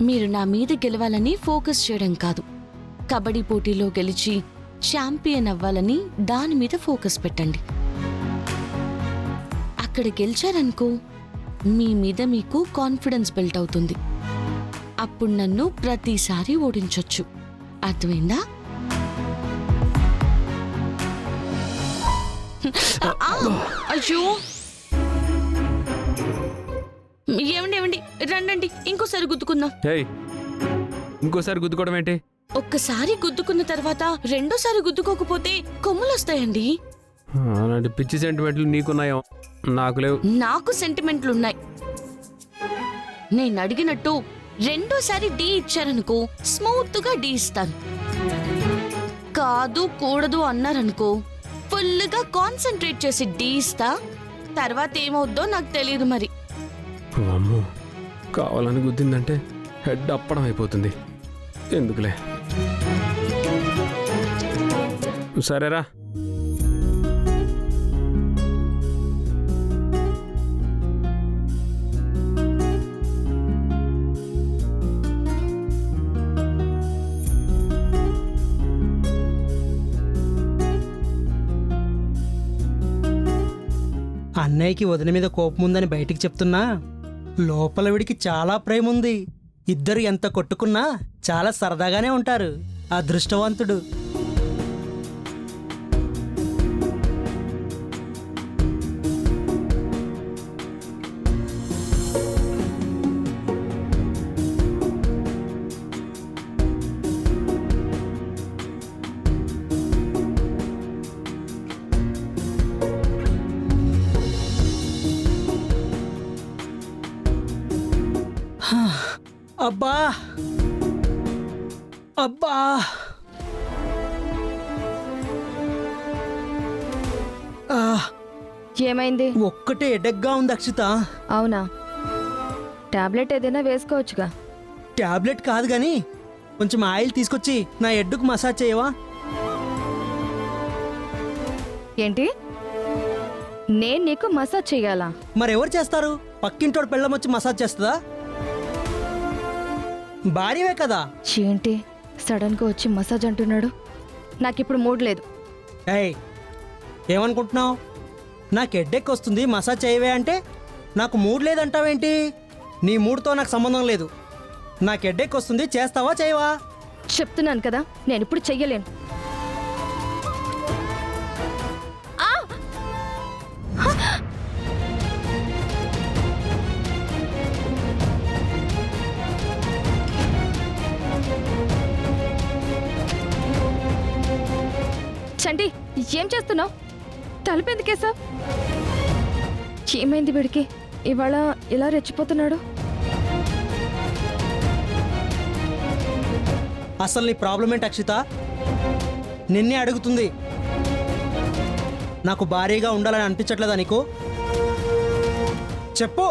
మీరు నా మీద గెలవాలని ఫోకస్ చేయడం కాదు, కబడ్డీ పోటీలో గెలిచి ఛాంపియన్ అవ్వాలని దాని మీద ఫోకస్ పెట్టండి. అక్కడ గెలిచారనుకో మీ మీద మీకు కాన్ఫిడెన్స్ బిల్డ్ అవుతుంది. అప్పుడు నన్ను ప్రతిసారి ఓడించొచ్చు. అర్థమైందా? అయ్యో ఏమండి రండి, ఇంకోసారి గుద్దుకుందాం. ఇంకోసారి గుద్దుకోవడం ఏంటి? ఒక్కసారి గుద్దుకున్న తర్వాత రెండోసారి గుద్దుకోకపోతే కొమ్ములు వస్తాయండి. అలాంటి పిచ్చి సెంటిమెంట్లు నీకున్నాయో, నాకు లేవు. నాకు సెంటిమెంట్లున్నాయి. నేను అడిగినట్టు రెండోసారి డి ఇచ్చారనుకో స్మూత్ గా డి ఇస్తాను. కాదు కూడదు అన్నారనుకో ఫుల్ గా కాన్సన్ట్రేట్ చేసి డి ఇస్తా. తర్వాత ఏమవుద్దో నాకు తెలియదు మరి. అమ్మో, కావాలని గుద్దిందంటే హెడ్ అప్పడం అయిపోతుంది. ఎందుకులే, సరేరా. అన్నయ్యకి వదిన మీద కోపం ఉందని బయటికి చెప్తున్నా లోపల విడికి చాలా ప్రేమ ఉంది. ఇద్దరు ఎంత కొట్టుకున్నా చాలా సరదాగానే ఉంటారు. అదృష్టవంతుడు. అబ్బా అబ్బా, ఏమైంది? ఒక్కటే ఎడగ్గా ఉంది అక్షిత. అవునా, టాబ్లెట్ ఏదైనా వేసుకోవచ్చుగా. టాబ్లెట్ కాదు గాని కొంచెం ఆయిల్ తీసుకొచ్చి నా ఎడ్డుకు మసాజ్ చేయవా? ఏంటి, నేను నీకు మసాజ్ చెయ్యాలా? మరెవరు చేస్తారు? పక్కింటోడు పెళ్ళం వచ్చి మసాజ్ చేస్తుందా? భార్యవే కదా. ఏంటి సడన్ గా వచ్చి మసాజ్ అంటున్నాడు? నాకిప్పుడు మూడ్ లేదు. ఏయ్, ఏమనుకుంటున్నావు? నాకు హెడ్ఏక్ వస్తుంది మసాజ్ చేయవే అంటే నాకు మూడ్ లేదంటావేంటి? నీ మూడ్తో నాకు సంబంధం లేదు. నాకు హెడ్ఏక్ వస్తుంది, చేస్తావా చేయవా? చెప్తున్నాను కదా, నేను ఇప్పుడు చెయ్యలేను. చంటి, ఏం చేస్తున్నావు? తలుపెందుకేసా? ఏమైంది వీడికి ఇవాళ ఇలా రెచ్చిపోతున్నాడు? అసలు నీ ప్రాబ్లం ఏంటి అక్షిత? నిన్నే అడుగుతుంది. నాకు భారీగా ఉండాలని అనిపించట్లేదా నీకు? చెప్పు.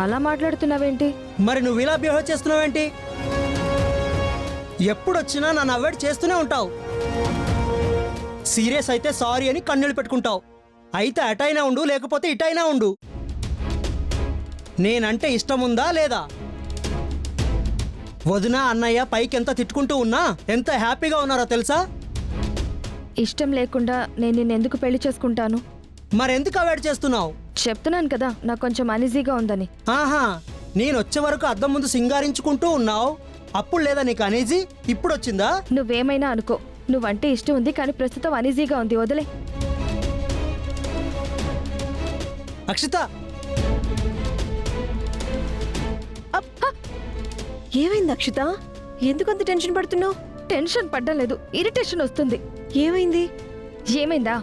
అలా మాట్లాడుతున్నావేంటి? మరి నువ్వు ఇలా బిహేవ్ చేస్తున్నావేంటి? ఎప్పుడొచ్చినా నన్ను అవాయిడ్ చేస్తూనే ఉంటావు. సీరియస్ అయితే సారీ అని కన్నీళ్ళు పెట్టుకుంటావు. అయితే అటైనా ఉండు, లేకపోతే ఇటైనా ఉండు. నేనంటే ఇష్టం ఉందా లేదా? వదిన అన్నయ్య పైకి ఎంత తిట్టుకుంటూ ఉన్నా ఎంత హ్యాపీగా ఉన్నారో తెలుసా? ఇష్టం లేకుండా నేను నిన్నెందుకు పెళ్లి చేసుకుంటాను? మరెందుకు అవాయిడ్ చేస్తున్నావు? చెప్తున్నాను కదా, నాకు కొంచెం అనీజీగా ఉందని. ఆహా, నేను వచ్చే వరకు అద్దం ముందు సింగారించుకుంటూ ఉన్నావు. అప్పుడు లేదా నీకు అనీజీ? ఇప్పుడు వచ్చిందా? నువ్వేమైనా అనుకో, నువ్వంటే ఇష్టం ఉంది కానీ ప్రస్తుతం అనీజీగా ఉంది, వదిలే. అక్షిత ఏమైంది అక్షిత? ఎందుకంత టెన్షన్ పడుతున్నావు? టెన్షన్ పడ్డం లేదు, ఇరిటేషన్ వస్తుంది. ఏమైంది? ఏమైందా?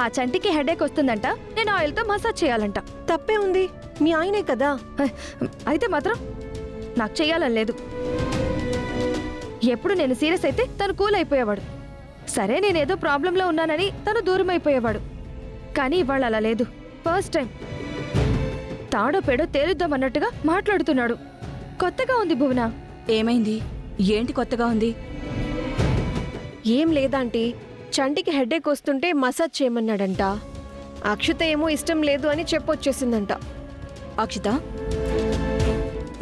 ఆ చంటికి హెడేక్ వస్తుందంట, నేను ఆయిల్తో మసాజ్ చేయాలంట. తప్పే ఉంది, మీ ఆయనే కదా. అయితే మాత్రం నాకు చెయ్యాలని లేదు. ఎప్పుడు నేను సీరియస్ అయితే తను కూల్ అయిపోయేవాడు. సరే నేనేదో ప్రాబ్లంలో ఉన్నానని తను దూరం అయిపోయేవాడు. కానీ ఇవాళ అలా లేదు. ఫస్ట్ టైం తాడో పేడో తేలుద్దామన్నట్టుగా మాట్లాడుతున్నాడు. కొత్తగా ఉంది భువన. ఏమైంది? ఏంటి కొత్తగా ఉంది? ఏం లేదాంటీ, చంటికి హెడేక్ వస్తుంటే మసాజ్ చేయమన్నాడంట. అక్షిత ఏమో ఇష్టం లేదు అని చెప్పొచ్చేసిందంట. అక్షిత,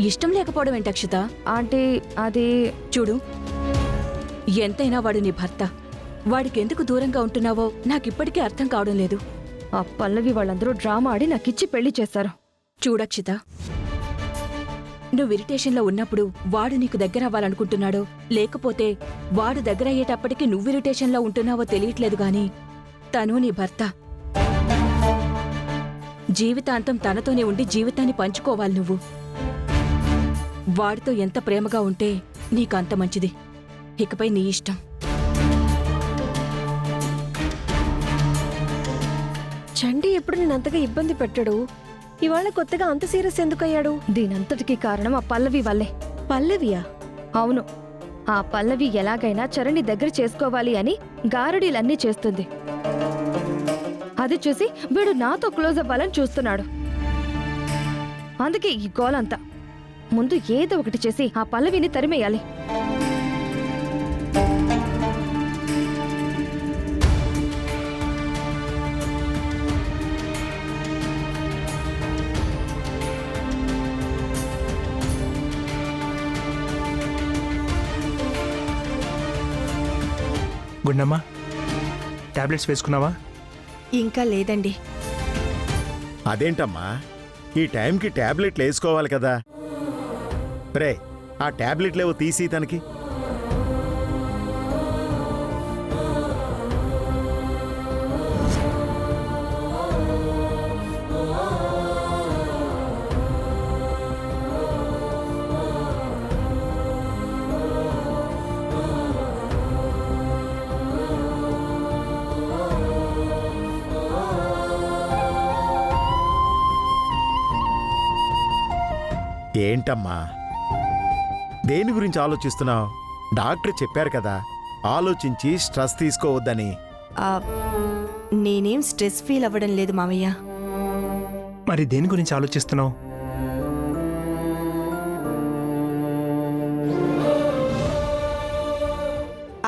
ఇష్టం లేకపోవడం ఏంటి అక్షిత? ఆంటీ అది చూడు, ఎంతైనా వాడు నీ భర్త. వాడికెందుకు దూరంగా ఉంటున్నావో నాకిప్పటికీ అర్థం కావడం లేదు. ఆ పల్లవి వాళ్ళందరూ డ్రామా ఆడి నాకిచ్చి పెళ్లి చేశారు. చూడక్షిత, నువ్వు ఇరిటేషన్లో ఉన్నప్పుడు వాడు నీకు దగ్గర అవ్వాలనుకుంటున్నాడో లేకపోతే వాడు దగ్గర అయ్యేటప్పటికి నువ్వు ఇరిటేషన్లో ఉంటున్నావో తెలియట్లేదు గాని తను నీ భర్త. జీవితాంతం తనతోనే ఉండి జీవితాన్ని పంచుకోవాలి నువ్వు. వాడితో ఎంత ప్రేమగా ఉంటే నీకు అంత మంచిది. ఇకపై నీ ఇష్టం. చంటి ఎప్పుడు నేను అంతగా ఇబ్బంది పెట్టాడు. ఇవాళ కొత్తగా అంత సీరియస్ ఎందుకు అయ్యాడు? దీనంతటికీ కారణం ఆ పల్లవి వల్లే. పల్లవియా? అవును, ఆ పల్లవి ఎలాగైనా చరణ్ని దగ్గర చేసుకోవాలి అని గారడీలన్నీ చేస్తుంది. అది చూసి వీడు నాతో క్లోజ్ అవ్వాలని చూస్తున్నాడు. అందుకే ఈ గోలంతా. ముందు ఏదో ఒకటి చేసి ఆ పల్లవిని తరిమేయాలి. గుండమ్మా, టాబ్లెట్స్ వేసుకున్నావా? ఇంకా లేదండి. అదేంటమ్మా, ఈ టైంకి టాబ్లెట్లు వేసుకోవాలి కదా. రే, ఆ టాబ్లెట్లేవో తీసి తనకి. ఏంటమ్మా, దేని గురించి ఆలోచిస్తున్నావు? డాక్టర్ చెప్పారు కదా, ఆలోచించి స్ట్రెస్ తీసుకోవద్దని. ఆ, నేనేం స్ట్రెస్ ఫీల్ అవ్వడం లేదు మామయ్య. మరి దేని గురించి ఆలోచిస్తున్నావు?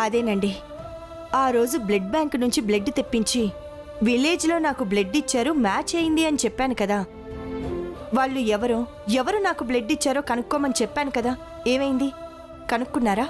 అదేనండి, ఆ రోజు బ్లడ్ బ్యాంక్ నుంచి బ్లడ్ తెప్పించి విలేజ్లో నాకు బ్లడ్ ఇచ్చారు, మ్యాచ్ అయింది అని చెప్పాను కదా. వాళ్ళు ఎవరు నాకు బ్లడ్ ఇచ్చారో కనుక్కోమని చెప్పాను కదా. ఏమైంది? కనుక్కున్నారా?